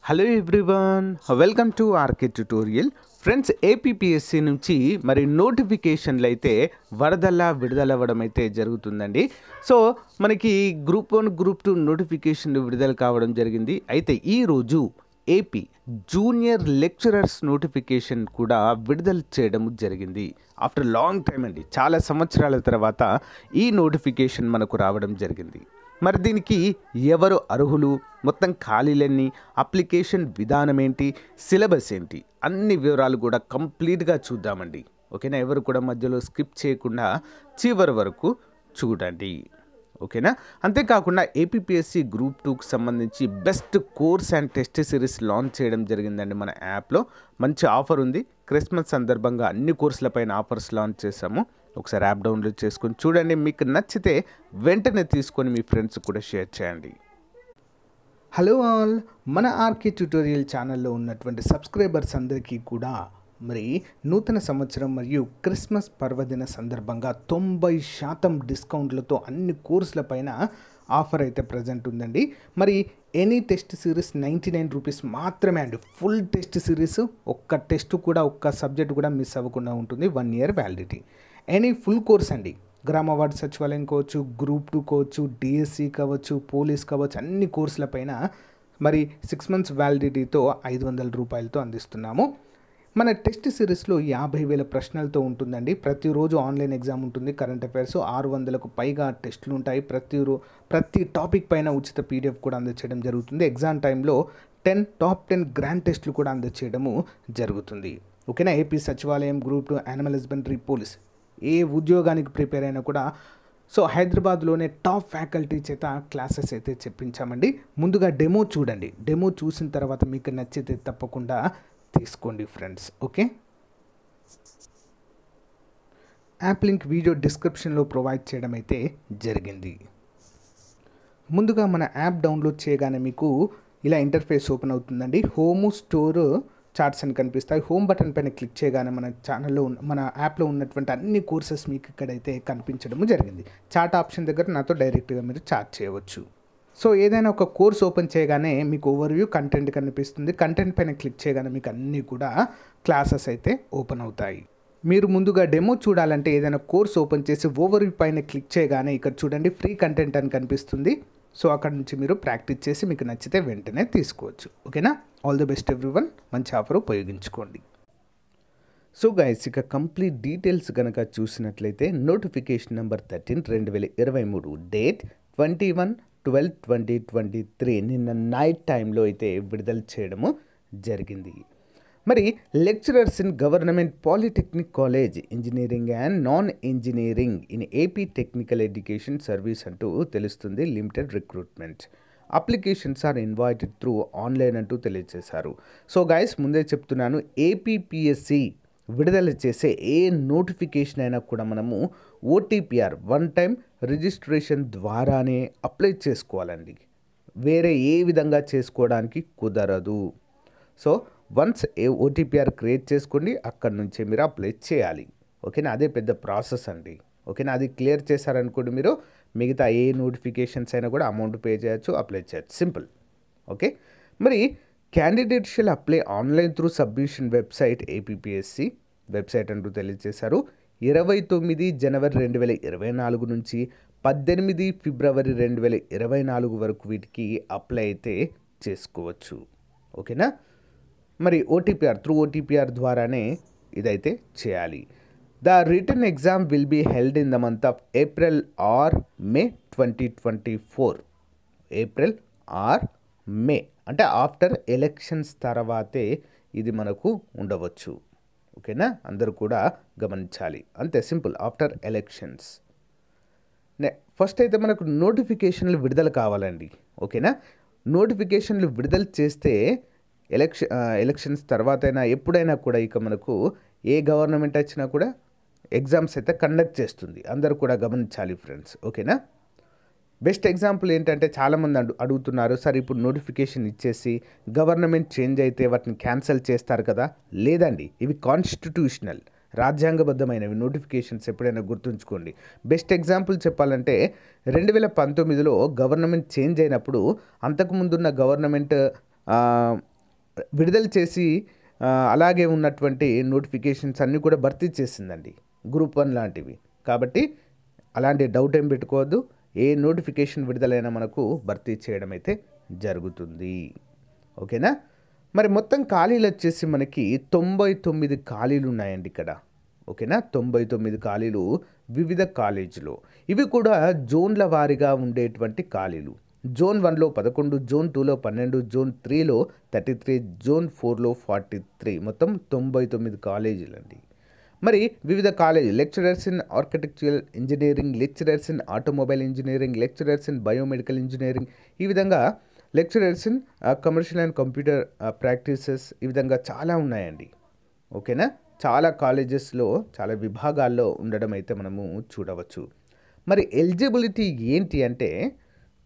Hello everyone, welcome to RK tutorial. Friends, APPSC నుంచి మరి నోటిఫికేషన్లు అయితే వరదల్లా విడుదలవ్వడం అయితే జరుగుతుందండి. సో మనకి గ్రూప్ 1 గ్రూప్ 2 నోటిఫికేషన్లు విడుదల కావడం జరిగింది. అయితే ఈరోజు ఏపీ జూనియర్ లెక్చరర్స్ నోటిఫికేషన్ కూడా విడుదల చేయడం జరిగింది. ఆఫ్టర్ లాంగ్ టైం అండి, చాలా సంవత్సరాల తర్వాత ఈ నోటిఫికేషన్ మనకు రావడం జరిగింది. మరి దీనికి ఎవరు అర్హులు, మొత్తం ఖాళీలన్నీ, అప్లికేషన్ విధానం ఏంటి, సిలబస్ ఏంటి, అన్ని వివరాలు కూడా కంప్లీట్గా చూద్దామండి. ఓకేనా? ఎవరు కూడా మధ్యలో స్కిప్ చేయకుండా చివరి వరకు చూడండి. ఓకేనా? అంతేకాకుండా ఏపీపీఎస్సీ గ్రూప్ 2కి సంబంధించి best course and test series launch చేయడం జరిగిందండి. మన యాప్లో మంచి ఆఫర్ ఉంది. క్రిస్మస్ సందర్భంగా అన్ని కోర్సులపైన ఆఫర్స్ లాంచ్ చేశాము. ఒకసారి యాప్ డౌన్లోడ్ చేసుకొని చూడండి. మీకు నచ్చితే వెంటనే తీసుకొని మీ ఫ్రెండ్స్ కూడా షేర్ చేయండి. హలో ఆల్, మన ఆర్కే ట్యుటోరియల్ ఛానల్లో ఉన్నటువంటి సబ్స్క్రైబర్స్ అందరికీ కూడా మరి నూతన సంవత్సరం మరియు క్రిస్మస్ పర్వదిన సందర్భంగా 90% డిస్కౌంట్లతో అన్ని కోర్సులపైన ఆఫర్ అయితే ప్రజెంట్ ఉందండి. మరి ఎనీ టెస్ట్ సిరీస్ 99 రూపీస్ మాత్రమే అండి. ఫుల్ టెస్ట్ సిరీస్, ఒక్క టెస్ట్ కూడా, ఒక్క సబ్జెక్ట్ కూడా మిస్ అవ్వకుండా ఉంటుంది. 1 year validity. Any full course అండి. గ్రామ వార్డు సచివాలయం కావచ్చు, గ్రూప్ 2 కావచ్చు, డిఎస్సి కావచ్చు, పోలీస్ కావచ్చు, అన్ని కోర్సులపైన మరి 6 మంత్స్ వ్యాలిడిటీతో 500 రూపాయలతో అందిస్తున్నాము. మన టెస్ట్ సిరీస్లో 50,000 ప్రశ్నలతో ఉంటుందండి. ప్రతిరోజు ఆన్లైన్ ఎగ్జామ్ ఉంటుంది. కరెంట్ అఫైర్స్ 600కు పైగా టెస్టులు ఉంటాయి. ప్రతి టాపిక్ పైన ఉచిత పీడిఎఫ్ కూడా అందచేయడం జరుగుతుంది. ఎగ్జామ్ టైంలో టాప్ 10 గ్రాండ్ టెస్టులు కూడా అందచేయడము జరుగుతుంది. ఓకేనా? ఏపీ సచివాలయం, గ్రూప్ 2, యానిమల్ హస్బెండరీ, పోలీస్, ఏ ఉద్యోగానికి ప్రిపేర్ అయినా కూడా సో హైదరాబాద్లోనే టాప్ ఫ్యాకల్టీ చేత క్లాసెస్ అయితే చెప్పించామండి. ముందుగా డెమో చూడండి. డెమో చూసిన తర్వాత మీకు నచ్చితే తప్పకుండా తీసుకోండి friends. Okay? App link video డిస్క్రిప్షన్లో ప్రొవైడ్ చేయడం అయితే జరిగింది. ముందుగా మన యాప్ డౌన్లోడ్ చేయగానే మీకు ఇలా ఇంటర్ఫేస్ ఓపెన్ అవుతుందండి. హోము, స్టోర్, చార్ట్స్ అని కనిపిస్తాయి. హోమ్ బటన్ పైన క్లిక్ చేయగానే మన ఛానల్లో మన యాప్లో ఉన్నటువంటి అన్ని కోర్సెస్ మీకు ఇక్కడైతే కనిపించడం జరిగింది. చార్ట్ ఆప్షన్ దగ్గర నాతో డైరెక్ట్గా మీరు చార్ట్ చేయవచ్చు. సో ఏదైనా ఒక కోర్స్ ఓపెన్ చేయగానే మీకు ఓవర్వ్యూ, కంటెంట్ కనిపిస్తుంది. కంటెంట్ పైన క్లిక్ చేయగానే మీకు అన్నీ కూడా క్లాసెస్ అయితే ఓపెన్ అవుతాయి. మీరు ముందుగా డెమో చూడాలంటే ఏదైనా కోర్స్ ఓపెన్ చేసి ఓవర్వ్యూ పైన క్లిక్ చేయగానే ఇక్కడ చూడండి ఫ్రీ కంటెంట్ అని కనిపిస్తుంది. సో అక్కడ నుంచి మీరు ప్రాక్టీస్ చేసి మీకు నచ్చితే వెంటనే తీసుకోవచ్చు. ఓకేనా? All the best everyone. మంచి ఆఫర్ ఉపయోగించుకోండి. సో గైస్, ఇక కంప్లీట్ డీటెయిల్స్ కనుక చూసినట్లయితే నోటిఫికేషన్ నెంబర్ 13 2023, డేట్ 21/12/2023 నిన్న నైట్ టైంలో అయితే విడుదల చేయడము జరిగింది. మరి lecturers in government polytechnic college, engineering and non engineering in AP technical education service అంటూ తెలుస్తుంది. Limited recruitment. Applications are invited through online అంటూ తెలియజేశారు. సో గైస్, ముందే చెప్తున్నాను, ఏపీపీఎస్సీ విడుదల చేసే ఏ నోటిఫికేషన్ అయినా కూడా మనము ఓటీపీఆర్, 1 టైం రిజిస్ట్రేషన్ ద్వారానే అప్లై చేసుకోవాలండి. వేరే ఏ విధంగా చేసుకోవడానికి కుదరదు. సో వన్స్ ఓటీపీఆర్ క్రియేట్ చేసుకోండి, అక్కడి నుంచే మీరు అప్లై చేయాలి. ఓకేనా? అదే పెద్ద ప్రాసెస్ అండి. ఓకేనా? అది క్లియర్ చేశారనుకోండి, మీరు మిగతా ఏ నోటిఫికేషన్స్ అయినా కూడా అమౌంట్ పే చేయొచ్చు, అప్లై చేయొచ్చు. సింపుల్. ఓకే? మరి candidate shall apply online through submission website, APPSC website అంటూ తెలియజేశారు. 29 జనవరి 2024 నుంచి 18 ఫిబ్రవరి 2024 వరకు వీటికి అప్లై అయితే చేసుకోవచ్చు. ఓకేనా? మరి ఓటీపీఆర్ ద్వారానే ఇదైతే చేయాలి. The written exam will be held in the month of April or May 2024. April or May అంటే ఆఫ్టర్ ఎలక్షన్స్ తర్వాతే ఇది మనకు ఉండవచ్చు. ఓకేనా? అందరూ కూడా గమనించాలి. అంతే, సింపుల్. After elections. ఫస్ట్ అయితే మనకు నోటిఫికేషన్లు విడుదల కావాలండి. ఓకేనా? నోటిఫికేషన్లు విడుదల చేస్తే ఎలక్షన్స్ తర్వాత అయినా ఎప్పుడైనా కూడా ఇక మనకు ఏ గవర్నమెంట్ వచ్చినా కూడా ఎగ్జామ్స్ అయితే కండక్ట్ చేస్తుంది. అందరూ కూడా గమనించాలి ఫ్రెండ్స్. ఓకేనా? బెస్ట్ ఎగ్జాంపుల్ ఏంటంటే చాలామంది అడుగుతున్నారు, సార్ ఇప్పుడు నోటిఫికేషన్ ఇచ్చేసి గవర్నమెంట్ చేంజ్ అయితే వాటిని క్యాన్సిల్ చేస్తారు కదా. లేదండి, ఇవి కాన్స్టిట్యూషనల్, రాజ్యాంగబద్ధమైనవి నోటిఫికేషన్స్. ఎప్పుడైనా గుర్తుంచుకోండి. బెస్ట్ ఎగ్జాంపుల్ చెప్పాలంటే 2019లో గవర్నమెంట్ చేంజ్ అయినప్పుడు అంతకుముందున్న గవర్నమెంట్ విడుదల చేసి అలాగే ఉన్నటువంటి నోటిఫికేషన్స్ అన్నీ కూడా భర్తీ చేసిందండి, గ్రూప్ 1 లాంటివి. కాబట్టి అలాంటి డౌట్ ఏం పెట్టుకోవద్దు, ఏ నోటిఫికేషన్ విడుదలైనా మనకు భర్తీ చేయడం అయితే జరుగుతుంది. ఓకేనా. మరి మొత్తం ఖాళీలు వచ్చేసి మనకి 99 ఖాళీలు ఉన్నాయండి ఇక్కడ. ఓకేనా, 99 ఖాళీలు వివిధ కాలేజీలో. ఇవి కూడా జోన్ల వారీగా ఉండేటువంటి ఖాళీలు. జోన్ 1లో 11, జోన్ 2లో 12, జోన్ 3లో 33, జోన్ 4లో 43, మొత్తం 99 కాలేజీలు అండి. మరి వివిధ college lecturers in architectural engineering, lecturers in automobile engineering, lecturers in biomedical engineering, ఈ విధంగా lecturers in commercial and computer practices, ఈ విధంగా చాలా ఉన్నాయండి. ఓకేనా, చాలా కాలేజెస్లో చాలా విభాగాల్లో ఉండడం అయితే మనము చూడవచ్చు. మరి ఎలిజిబిలిటీ ఏంటి అంటే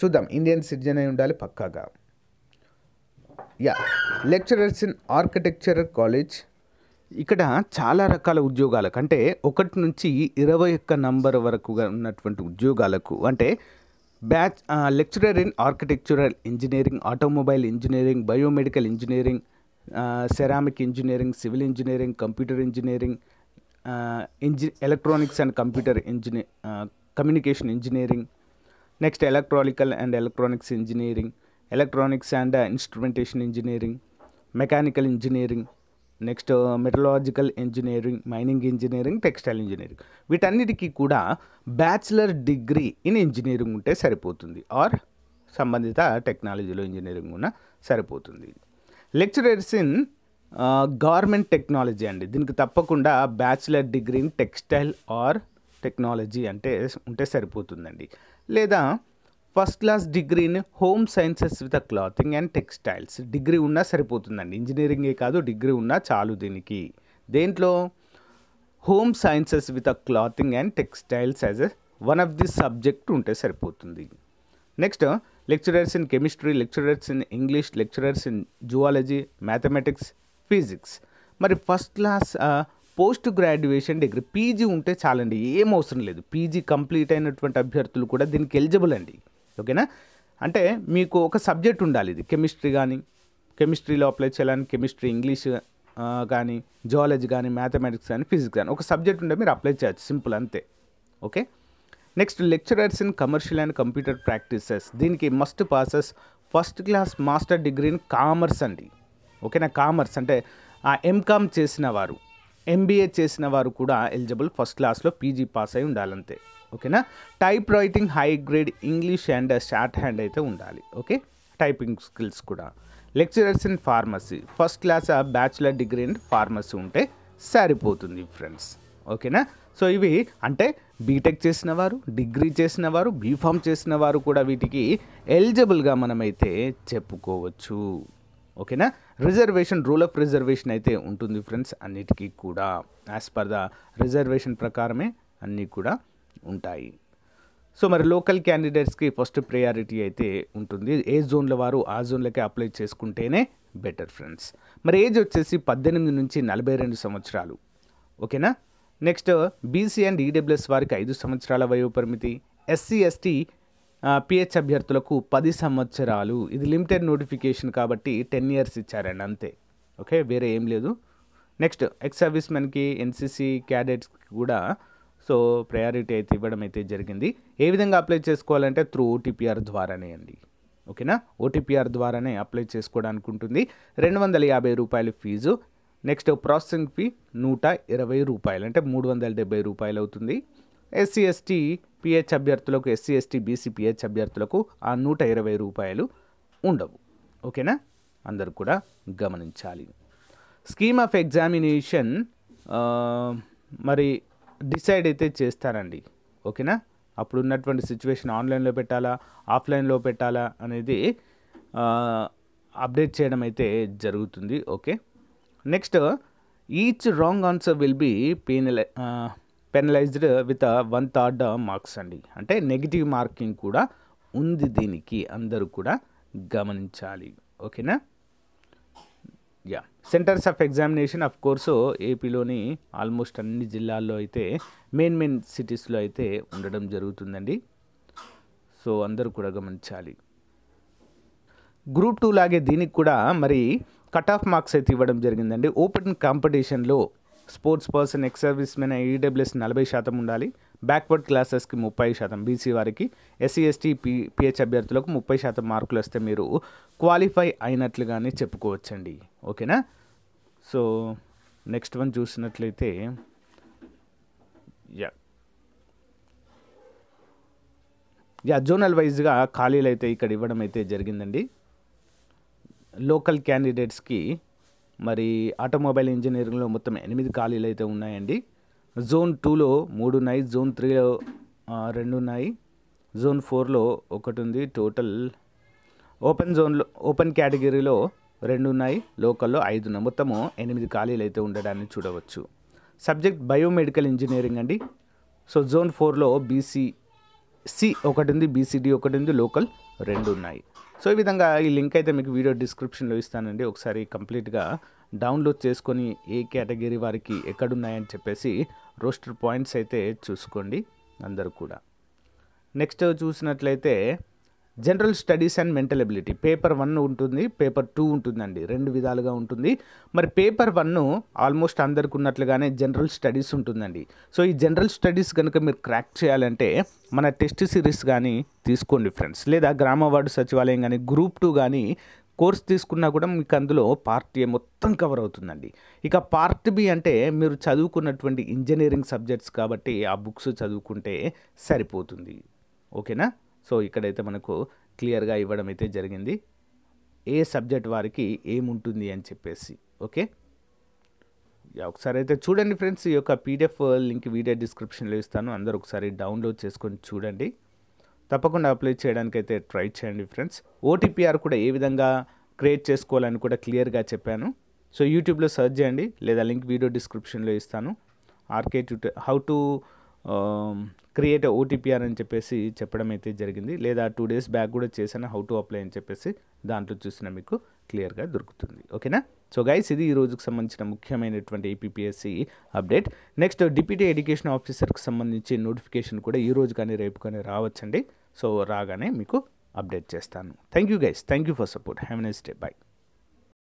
చూద్దాం. ఇండియన్ సిటిజన్ అయి ఉండాలి పక్కాగా. లెక్చరర్స్ ఇన్ ఆర్కిటెక్చరల్ కాలేజ్, ఇక్కడ చాలా రకాల ఉద్యోగాలకు, అంటే 1 నుంచి 21 నంబర్ వరకు ఉన్నటువంటి ఉద్యోగాలకు, అంటే lecturer in architectural engineering, automobile engineering, biomedical engineering, ceramic engineering, civil engineering, computer engineering, electronics and computer communication engineering, next electronical and electronics engineering, electronics and instrumentation engineering, mechanical engineering, next మెటలాజికల్ engineering, mining engineering, textile engineering. వీటన్నిటికీ కూడా bachelor degree in engineering ఉంటే సరిపోతుంది, are సంబంధిత టెక్నాలజీలో engineering ఉన్న సరిపోతుంది. Lecturers in government technology అండి, దీనికి తప్పకుండా bachelor degree in textile or technology అంటే ఉంటే సరిపోతుందండి. లేదా first class degree in home sciences with clothing and textiles degree ఉన్నా సరిపోతుందండి. ఇంజనీరింగే కాదు, డిగ్రీ ఉన్నా చాలు దీనికి. దేంట్లో? Home sciences with clothing and textiles as one of the subject ఉంటే సరిపోతుంది. Next lecturers in chemistry, lecturers in English, lecturers in zoology, mathematics, physics. మరి first class post graduation degree PG ఉంటే చాలండి, ఏం అవసరం లేదు. పీజీ కంప్లీట్ అయినటువంటి అభ్యర్థులు కూడా దీనికి ఎలిజిబుల్ అండి. ఓకేనా, అంటే మీకు ఒక సబ్జెక్ట్ ఉండాలి. ఇది కెమిస్ట్రీ కానీ, కెమిస్ట్రీలో అప్లై చేయాలని కెమిస్ట్రీ, ఇంగ్లీష్ కానీ, జువాలజీ కానీ, మ్యాథమెటిక్స్ కానీ, ఫిజిక్స్ కానీ ఒక సబ్జెక్ట్ ఉంటే మీరు అప్లై చేయొచ్చు, సింపుల్ అంతే. Okay. Next lecturers in commercial and computer practices, దీనికి must passes first class master degree in commerce అండి. ఓకేనా, కామర్స్ అంటే ఎంకామ్ చేసిన వారు, ఎంబీఏ చేసిన వారు కూడా ఎలిజిబుల్, ఫస్ట్ క్లాస్లో పీజీ పాస్ అయి ఉండాలంతే. ఓకేనా. Type writing high grade English and short hand అయితే ఉండాలి. ఓకే, టైపింగ్ స్కిల్స్ కూడా. Lecturers in pharmacy first class bachelor degree in pharmacy ఉంటే సరిపోతుంది ఫ్రెండ్స్. ఓకేనా. సో ఇవి అంటే బీటెక్ చేసిన వారు, డిగ్రీ చేసిన వారు, బీఫామ్ చేసిన వారు కూడా వీటికి ఎలిజిబుల్గా మనమైతే చెప్పుకోవచ్చు. ఓకేనా. రిజర్వేషన్, రూల్ ఆఫ్ రిజర్వేషన్ అయితే ఉంటుంది ఫ్రెండ్స్ అన్నిటికీ కూడా. యాజ్ పర్ ద రిజర్వేషన్ ప్రకారమే అన్నీ కూడా ఉంటాయి. సో మరి లోకల్ క్యాండిడేట్స్కి ఫస్ట్ ప్రయారిటీ అయితే ఉంటుంది. ఏ జోన్ల వారు ఆ జోన్లకే అప్లై చేసుకుంటేనే బెటర్ ఫ్రెండ్స్. మరి ఏజ్ వచ్చేసి 18 నుంచి 42 సంవత్సరాలు. ఓకేనా. నెక్స్ట్ బీసీ అండ్ ఈడబ్ల్యూఎస్ వారికి 5 సంవత్సరాల వయోపరిమితి, ఎస్సీ ఎస్టీ పిహెచ్ అభ్యర్థులకు 10 సంవత్సరాలు. ఇది లిమిటెడ్ నోటిఫికేషన్ కాబట్టి 10 years ఇచ్చారండి అంతే. ఓకే, వేరే ఏం లేదు. నెక్స్ట్ ఎక్స్ సర్వీస్ మెన్కి, ఎన్సీసీ క్యాడెట్స్కి కూడా సో ప్రయారిటీ అయితే ఇవ్వడం అయితే జరిగింది. ఏ విధంగా అప్లై చేసుకోవాలంటే త్రూ ఓటీపీఆర్ ద్వారానే అండి. ఓకేనా, ఓటీపీఆర్ ద్వారానే అప్లై చేసుకోవడానికి ఉంటుంది. 250 రూపాయలు ఫీజు. నెక్స్ట్ ప్రాసెసింగ్ ఫీ 120 రూపాయలు, అంటే 370 రూపాయలు అవుతుంది. ఎస్సీ ఎస్టీ పిహెచ్ అభ్యర్థులకు, ఎస్సీ ఎస్టీ బీసీ పిహెచ్ అభ్యర్థులకు ఆ 120 రూపాయలు ఉండవు. ఓకేనా, అందరూ కూడా గమనించాలి. స్కీమ్ ఆఫ్ ఎగ్జామినేషన్ మరి డిసైడ్ అయితే చేస్తారండి. ఓకేనా, అప్పుడు ఉన్నటువంటి సిచ్యువేషన్ ఆన్లైన్లో పెట్టాలా, ఆఫ్లైన్లో పెట్టాలా అనేది అప్డేట్ చేయడం అయితే జరుగుతుంది. Okay. Next each wrong answer will be penalized with 1/3 marks అండి, అంటే నెగిటివ్ మార్కింగ్ కూడా ఉంది దీనికి, అందరూ కూడా గమనించాలి. ఓకేనా. Centres of examination of course ఏపీలోని ఆల్మోస్ట్ అన్ని జిల్లాల్లో అయితే మెయిన్ సిటీస్లో అయితే ఉండడం జరుగుతుందండి. సో అందరూ కూడా గమనించాలి. గ్రూప్ 2 లాగే దీనికి కూడా మరి కట్ ఆఫ్ మార్క్స్ అయితే ఇవ్వడం జరిగిందండి. ఓపెన్ కాంపిటీషన్లో sports person, ex service men, EWS 40% ఉండాలి. బ్యాక్వర్డ్ క్లాసెస్కి 30%, బీసీ వారికి, ఎస్సీ ఎస్టీ పిహెచ్ అభ్యర్థులకు 30% మార్కులు వస్తే మీరు క్వాలిఫై అయినట్లుగానే చెప్పుకోవచ్చండి. ఓకేనా. సో నెక్స్ట్ వన్ చూసినట్లయితే జోనల్ వైజ్గా ఖాళీలు అయితే ఇక్కడ ఇవ్వడం అయితే జరిగిందండి. లోకల్ క్యాండిడేట్స్కి మరి ఆటోమొబైల్ ఇంజనీరింగ్లో మొత్తం 8 ఖాళీలు అయితే ఉన్నాయండి. జోన్ 2లో 3 ఉన్నాయి, జోన్ 3లో 2 ఉన్నాయి, జోన్ 4లో 1 ఉంది. టోటల్ ఓపెన్ కేటగిరీలో 2 ఉన్నాయి, లోకల్లో 5 ఉన్నాయి. మొత్తము 8 ఖాళీలు అయితే ఉండడాన్ని చూడవచ్చు. సబ్జెక్ట్ బయోమెడికల్ ఇంజనీరింగ్ అండి. సో జోన్ 4లో BCC 1 ఉంది, BCD 1 ఉంది, లోకల్ 2 ఉన్నాయి. సో ఈ విధంగా ఈ లింక్ అయితే మీకు వీడియో డిస్క్రిప్షన్లో ఇస్తానండి. ఒకసారి కంప్లీట్గా డౌన్లోడ్ చేసుకొని ఏ కేటగిరీ వారికి ఎక్కడున్నాయని చెప్పేసి రోస్టర్ పాయింట్స్ అయితే చూసుకోండి అందరూ కూడా. నెక్స్ట్ చూసినట్లయితే general studies and mental ability paper 1 ఉంటుంది, పేపర్ 2 ఉంటుందండి. 2 విధాలుగా ఉంటుంది. మరి పేపర్ 1 ఆల్మోస్ట్ అందరికి ఉన్నట్లుగానే జనరల్ స్టడీస్ ఉంటుందండి. సో ఈ జనరల్ స్టడీస్ కనుక మీరు క్రాక్ చేయాలంటే మన టెస్ట్ సిరీస్ కానీ తీసుకోండి ఫ్రెండ్స్, లేదా గ్రామ వార్డు సచివాలయం కానీ, గ్రూప్ 2 కానీ కోర్స్ తీసుకున్నా కూడా మీకు అందులో పార్ట్ ఏ మొత్తం కవర్ అవుతుందండి. ఇక పార్ట్ బి అంటే మీరు చదువుకున్నటువంటి ఇంజనీరింగ్ సబ్జెక్ట్స్ కాబట్టి ఆ బుక్స్ చదువుకుంటే సరిపోతుంది. ఓకేనా. సో ఇక్కడైతే మనకు క్లియర్గా ఇవ్వడం అయితే జరిగింది ఏ సబ్జెక్ట్ వారికి ఏముంటుంది అని చెప్పేసి. ఓకే, ఒకసారి అయితే చూడండి ఫ్రెండ్స్. ఈ యొక్క PDF లింక్ వీడియో డిస్క్రిప్షన్లో ఇస్తాను, అందరూ ఒకసారి డౌన్లోడ్ చేసుకొని చూడండి. తప్పకుండా అప్లై చేయడానికి అయితే ట్రై చేయండి ఫ్రెండ్స్. OTPR కూడా ఏ విధంగా క్రియేట్ చేసుకోవాలని కూడా క్లియర్గా చెప్పాను. సో యూట్యూబ్లో సెర్చ్ చేయండి, లేదా లింక్ వీడియో డిస్క్రిప్షన్లో ఇస్తాను. RK how to create OTPR అని చెప్పేసి చెప్పడం అయితే జరిగింది, లేదా 2 days బ్యాక్ కూడా చేశాను హౌ టు అప్లై అని చెప్పేసి. దాంట్లో చూసిన మీకు క్లియర్గా దొరుకుతుంది. ఓకేనా. సో గైస్, ఇది ఈ రోజుకు సంబంధించిన ముఖ్యమైనటువంటి APPSC update. Next deputy education ఆఫీసర్కి సంబంధించి నోటిఫికేషన్ కూడా ఈ రోజు కానీ రేపు కానీ రావచ్చండి. సో రాగానే మీకు అప్డేట్ చేస్తాను. Thank you guys, thank you for support. Have a nice day. By.